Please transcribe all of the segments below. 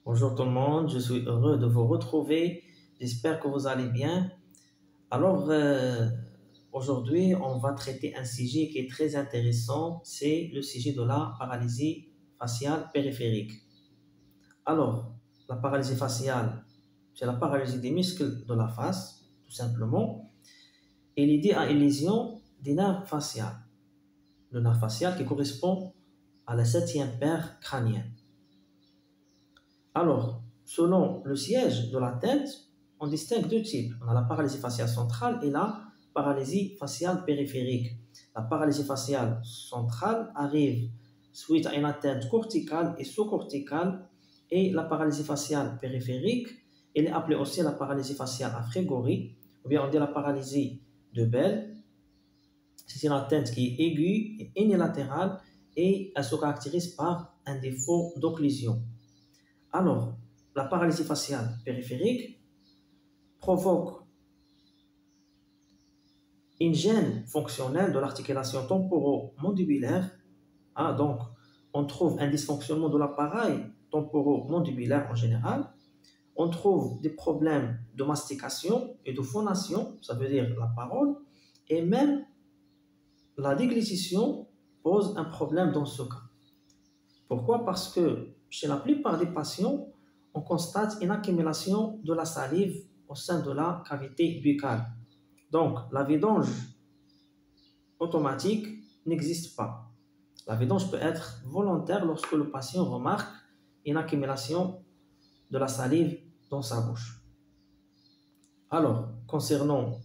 Bonjour tout le monde, je suis heureux de vous retrouver. J'espère que vous allez bien. Alors, aujourd'hui, on va traiter un sujet qui est très intéressant, c'est le sujet de la paralysie faciale périphérique. Alors, la paralysie faciale, c'est la paralysie des muscles de la face, tout simplement, et l'idée à une lésion des nerfs faciaux. Le nerf facial qui correspond à la septième paire crânienne. Alors, selon le siège de la tête, on distingue deux types. On a la paralysie faciale centrale et la paralysie faciale périphérique. La paralysie faciale centrale arrive suite à une atteinte corticale et sous-corticale, et la paralysie faciale périphérique, elle est appelée aussi la paralysie faciale à Frégory, ou bien on dit la paralysie de Bell. C'est une atteinte qui est aiguë et unilatérale et elle se caractérise par un défaut d'occlusion. Alors, la paralysie faciale périphérique provoque une gêne fonctionnelle de l'articulation temporomandibulaire. Donc, on trouve un dysfonctionnement de l'appareil temporomandibulaire en général. On trouve des problèmes de mastication et de phonation, ça veut dire la parole, et même la déglutition pose un problème dans ce cas. Pourquoi? Parce que chez la plupart des patients, on constate une accumulation de la salive au sein de la cavité buccale. Donc, la vidange automatique n'existe pas. La vidange peut être volontaire lorsque le patient remarque une accumulation de la salive dans sa bouche. Alors, concernant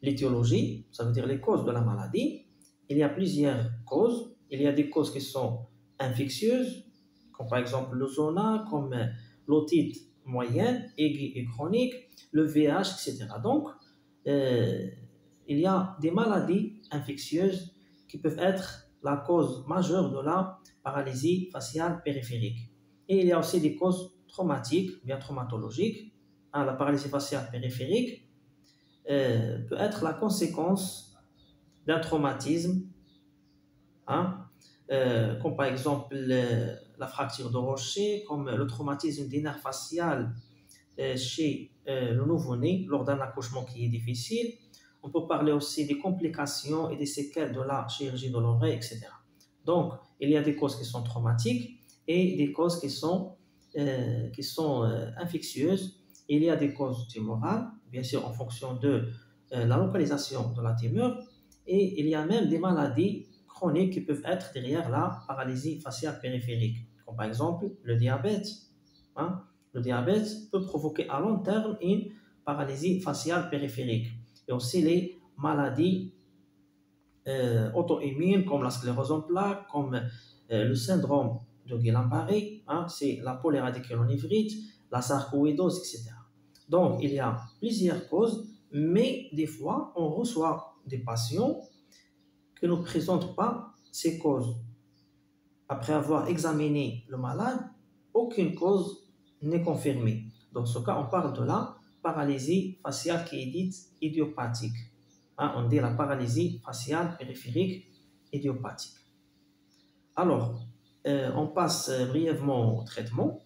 l'étiologie, ça veut dire les causes de la maladie, il y a plusieurs causes. Il y a des causes qui sont infectieuses, comme par exemple le zona, comme l'otite moyenne, aiguë et chronique, le VIH, etc. Donc, il y a des maladies infectieuses qui peuvent être la cause majeure de la paralysie faciale périphérique. Et il y a aussi des causes traumatiques, bien traumatologiques. La paralysie faciale périphérique peut être la conséquence d'un traumatisme, comme par exemple la fracture de rocher, comme le traumatisme des nerfs faciales chez le nouveau-né lors d'un accouchement qui est difficile. On peut parler aussi des complications et des séquelles de la chirurgie de l'oreille, etc. Donc, il y a des causes qui sont traumatiques et des causes qui sont infectieuses. Il y a des causes tumorales, bien sûr en fonction de la localisation de la tumeur, et il y a même des maladies chroniques qui peuvent être derrière la paralysie faciale périphérique, comme par exemple le diabète. Le diabète peut provoquer à long terme une paralysie faciale périphérique. Et aussi les maladies auto-immunes comme la sclérose en plaques, comme le syndrome de Guillain-Barré, c'est la polyradiculanévrite, la sarcoïdose, etc. Donc, il y a plusieurs causes, mais des fois, on reçoit des patients qui ne présentent pas ces causes. Après avoir examiné le malade, aucune cause n'est confirmée. Dans ce cas, on parle de la paralysie faciale qui est dite idiopathique. On dit la paralysie faciale périphérique idiopathique. Alors, on passe brièvement au traitement.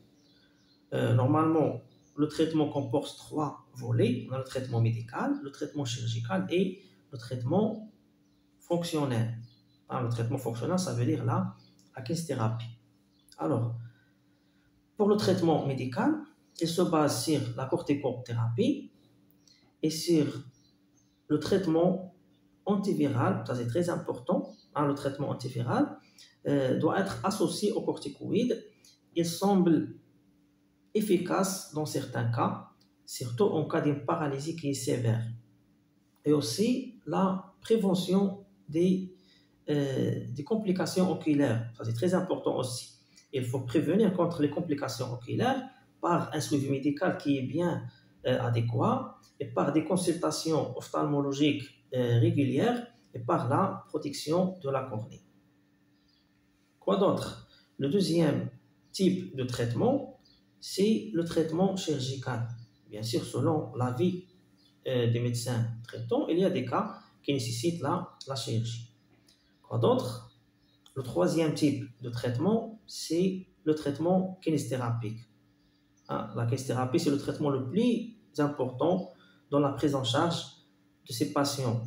Normalement, le traitement comporte trois volets. On a le traitement médical, le traitement chirurgical et le traitement fonctionnel. Le traitement fonctionnel, ça veut dire la kinésithérapie. Alors, pour le traitement médical, il se base sur la corticothérapie et sur le traitement antiviral. Ça, c'est très important. Le traitement antiviral doit être associé aux corticoïdes. Il semble efficace dans certains cas, surtout en cas d'une paralysie qui est sévère. Et aussi la prévention des complications oculaires. Ça, c'est très important aussi. Il faut prévenir contre les complications oculaires par un suivi médical qui est bien adéquat et par des consultations ophtalmologiques régulières et par la protection de la cornée. Quoi d'autre? Le deuxième type de traitement, c'est le traitement chirurgical. Bien sûr, selon l'avis des médecins traitants, il y a des cas qui nécessitent la chirurgie. Quoi d'autre? Le troisième type de traitement, c'est le traitement kinésithérapique. Hein. La kinésithérapie, c'est le traitement le plus important dans la prise en charge de ces patients.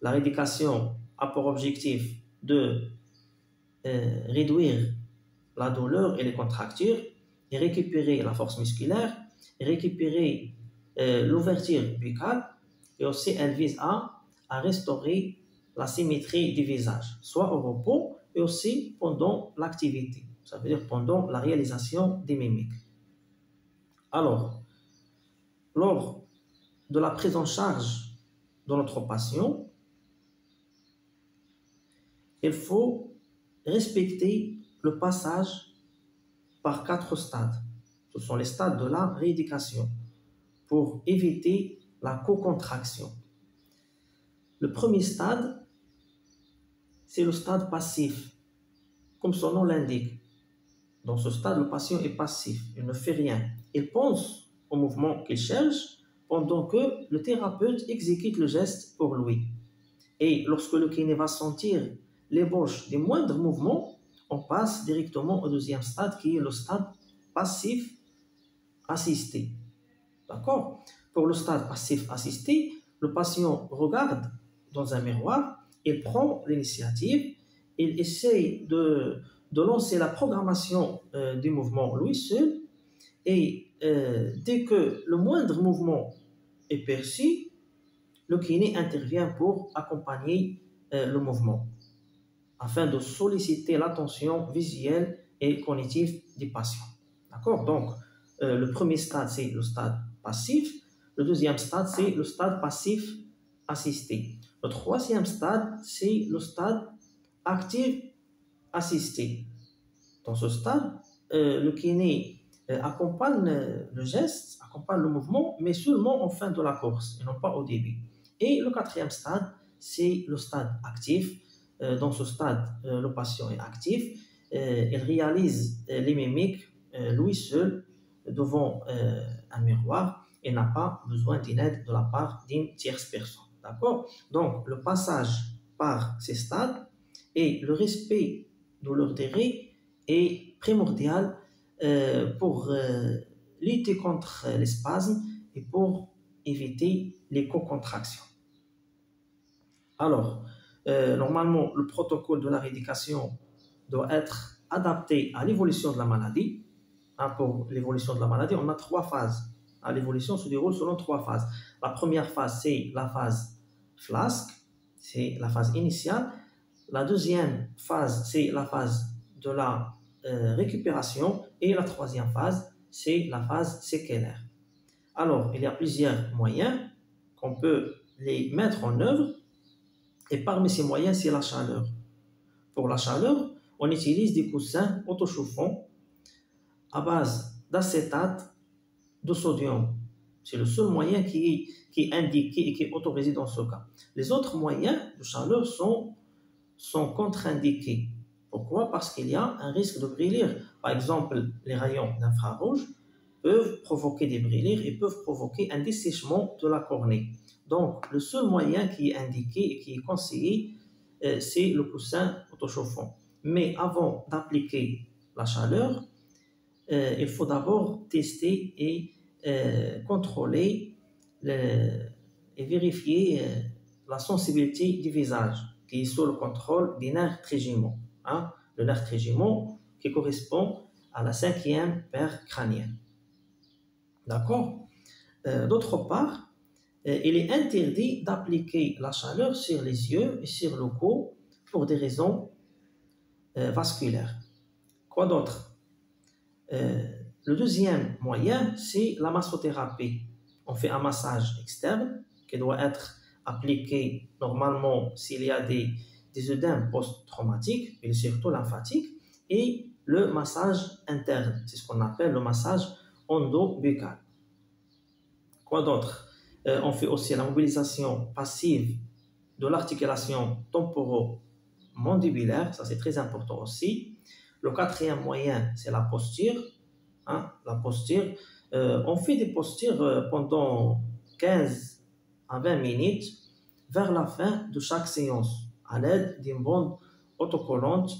La rééducation a pour objectif de réduire la douleur et les contractures, et récupérer la force musculaire, et récupérer l'ouverture buccale, et aussi elle vise à restaurer la symétrie du visage, soit au repos et aussi pendant l'activité, ça veut dire pendant la réalisation des mimiques. Alors, lors de la prise en charge de notre patient, il faut respecter le passage par 4 stades. Ce sont les stades de la rééducation pour éviter la co-contraction. Le premier stade, c'est le stade passif, comme son nom l'indique. Dans ce stade, le patient est passif, il ne fait rien. Il pense au mouvement qu'il cherche pendant que le thérapeute exécute le geste pour lui. Et lorsque le kiné va sentir l'ébauche des moindres mouvements, on passe directement au deuxième stade qui est le stade passif assisté. D'accord? Pour le stade passif assisté, le patient regarde dans un miroir, il prend l'initiative, il essaye de lancer la programmation du mouvement lui seul, et dès que le moindre mouvement est perçu, le kiné intervient pour accompagner le mouvement, afin de solliciter l'attention visuelle et cognitive du patient. D'accord? Donc, le premier stade, c'est le stade passif. Le deuxième stade, c'est le stade passif assisté. Le troisième stade, c'est le stade actif assisté. Dans ce stade, le kiné accompagne le geste, accompagne le mouvement, mais seulement en fin de la course, et non pas au début. Et le quatrième stade, c'est le stade actif. Dans ce stade, le patient est actif. Il réalise les mimiques lui seul devant un miroir et n'a pas besoin d'une aide de la part d'une tierce personne. D'accord? Donc, le passage par ces stades et le respect de leur durée est primordial pour lutter contre les spasmes et pour éviter les co-contractions. Alors, normalement, le protocole de la rééducation doit être adapté à l'évolution de la maladie. Hein, pour l'évolution de la maladie, on a 3 phases. Hein, l'évolution se déroule selon 3 phases. La première phase, c'est la phase flasque, c'est la phase initiale. La deuxième phase, c'est la phase de la récupération. Et la troisième phase, c'est la phase séquelaire. Alors, il y a plusieurs moyens qu'on peut les mettre en œuvre. Et parmi ces moyens, c'est la chaleur. Pour la chaleur, on utilise des coussins autochauffants à base d'acétate de sodium. C'est le seul moyen qui est indiqué et qui est autorisé dans ce cas. Les autres moyens de chaleur sont contre-indiqués. Pourquoi? Parce qu'il y a un risque de brûlure. Par exemple, les rayons d'infrarouge peuvent provoquer des brûlures et peuvent provoquer un dessèchement de la cornée. Donc, le seul moyen qui est indiqué et qui est conseillé, c'est le coussin autochauffant. Mais avant d'appliquer la chaleur, il faut d'abord tester et contrôler et vérifier la sensibilité du visage, qui est sous le contrôle du nerf trigeminal. Hein? Le nerf trigeminal qui correspond à la 5e paire crânienne. D'accord? D'autre part, il est interdit d'appliquer la chaleur sur les yeux et sur le cou pour des raisons vasculaires. Quoi d'autre? Le deuxième moyen, c'est la massothérapie. On fait un massage externe qui doit être appliqué normalement s'il y a des œdèmes post-traumatiques et surtout lymphatiques, et le massage interne, c'est ce qu'on appelle le massage endobuccal. Quoi d'autre? On fait aussi la mobilisation passive de l'articulation temporomandibulaire, ça c'est très important aussi. Le quatrième moyen, c'est la posture. Hein, la posture. On fait des postures pendant 15 à 20 minutes vers la fin de chaque séance à l'aide d'une bande autocollante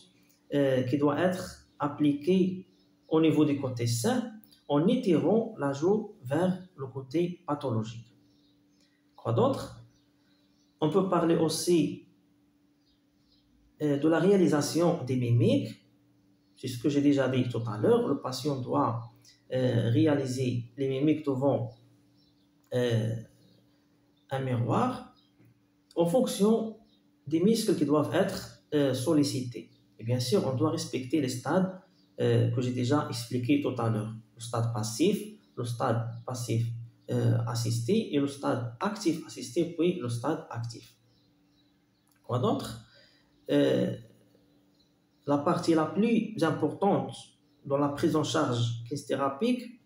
qui doit être appliquée au niveau du côté sain. en étirant la joue vers le côté pathologique. Quoi d'autre? On peut parler aussi de la réalisation des mimiques. C'est ce que j'ai déjà dit tout à l'heure. Le patient doit réaliser les mimiques devant un miroir en fonction des muscles qui doivent être sollicités. Et bien sûr, on doit respecter les stades que j'ai déjà expliqués tout à l'heure. Le stade passif, le stade passif assisté et le stade actif assisté, puis le stade actif. Quoi d'autre? La partie la plus importante dans la prise en charge kinésithérapique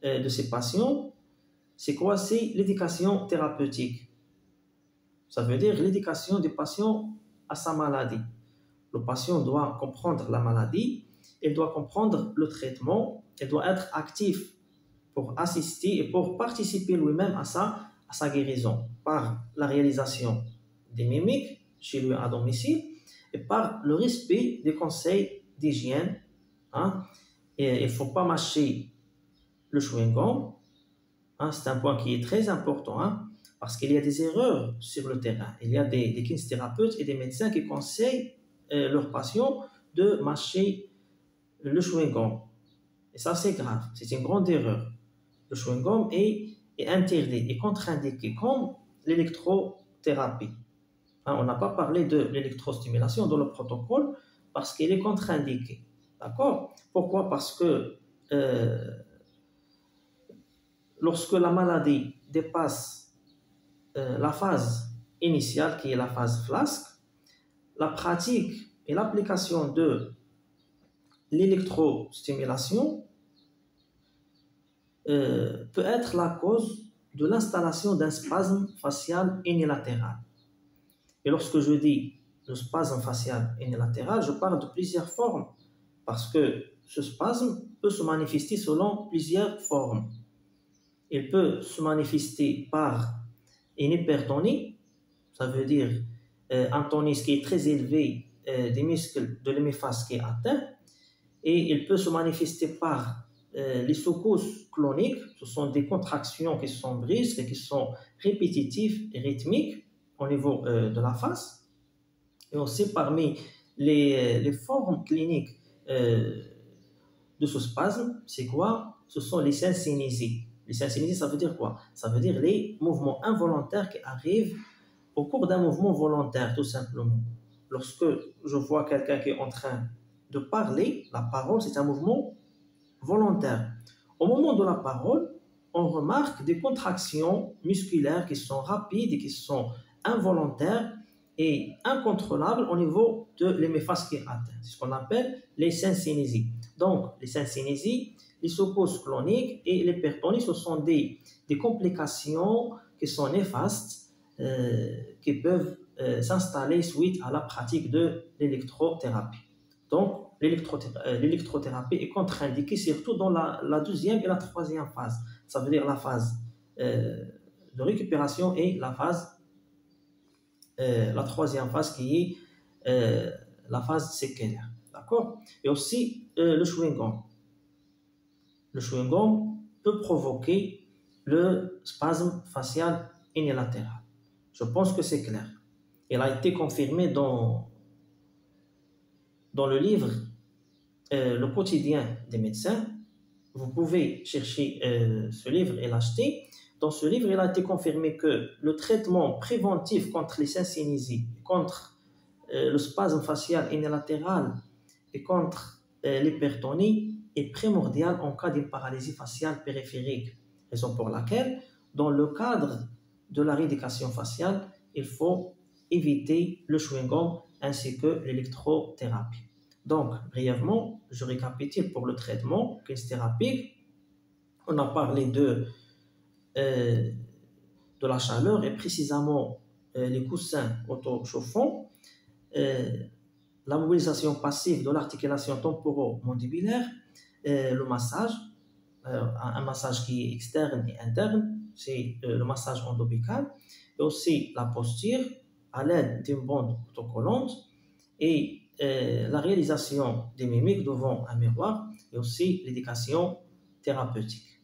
de ces patients, c'est quoi? C'est l'éducation thérapeutique. Ça veut dire l'éducation du patient à sa maladie. Le patient doit comprendre la maladie, il doit comprendre le traitement, il doit être actif pour assister et pour participer lui-même à sa guérison par la réalisation des mimiques chez lui à domicile et par le respect des conseils d'hygiène. Hein. Et il ne faut pas mâcher le chewing-gum. Hein. C'est un point qui est très important. Hein. Parce qu'il y a des erreurs sur le terrain. Il y a des kinésithérapeutes et des médecins qui conseillent leurs patients de mâcher le chewing-gum. Et ça, c'est grave. C'est une grande erreur. Le chewing-gum est interdit et contre-indiqué comme l'électrothérapie. Hein, on n'a pas parlé de l'électrostimulation dans le protocole parce qu'il est contre-indiqué. D'accord? Pourquoi? Parce que lorsque la maladie dépasse la phase initiale, qui est la phase flasque, la pratique et l'application de l'électrostimulation peut être la cause de l'installation d'un spasme facial unilatéral. Et lorsque je dis le spasme facial unilatéral, je parle de plusieurs formes, parce que ce spasme peut se manifester selon plusieurs formes. Il peut se manifester par une hypertonie, ça veut dire un tonus qui est très élevé des muscles de l'hémiphase qui est atteint, et il peut se manifester par les secousses cloniques. Ce sont des contractions qui sont brusques et qui sont répétitives et rythmiques au niveau de la face. Et aussi parmi les formes cliniques de ce spasme, c'est quoi? Ce sont les syncynésies. Les syncynésies, ça veut dire quoi? Ça veut dire les mouvements involontaires qui arrivent au cours d'un mouvement volontaire, tout simplement. Lorsque je vois quelqu'un qui est en train de parler, la parole, c'est un mouvement volontaire. Au moment de la parole, on remarque des contractions musculaires qui sont rapides et qui sont involontaires et incontrôlables au niveau de l'hémiphase qui est atteint. C'est ce qu'on appelle les syncynésies. Donc, les syncynésies, les secousses cloniques et l'hypertonie, ce sont des complications qui sont néfastes, qui peuvent s'installer suite à la pratique de l'électrothérapie. Donc, l'électrothérapie est contre-indiquée surtout dans la deuxième et la troisième phase. Ça veut dire la phase de récupération et la troisième phase qui est la phase séquelaire. D'accord? Et aussi le chewing-gum. Le chewing-gum peut provoquer le spasme facial unilatéral. Je pense que c'est clair. Il a été confirmé dans le livre Le quotidien des médecins. Vous pouvez chercher ce livre et l'acheter. Dans ce livre, il a été confirmé que le traitement préventif contre les syncynésies, contre le spasme facial unilatéral et contre l'hypertonie est primordial en cas d'une paralysie faciale périphérique. Raison pour laquelle, dans le cadre de la rééducation faciale, il faut éviter le chewing-gum ainsi que l'électrothérapie. Donc, brièvement, je récapitule pour le traitement kinésithérapique. On a parlé de la chaleur et précisément les coussins auto-chauffants, la mobilisation passive de l'articulation temporomandibulaire, le massage, un massage qui est externe et interne, c'est le massage endobuccal, et aussi la posture à l'aide d'une bande autocollante et la réalisation des mimiques devant un miroir et aussi l'éducation thérapeutique.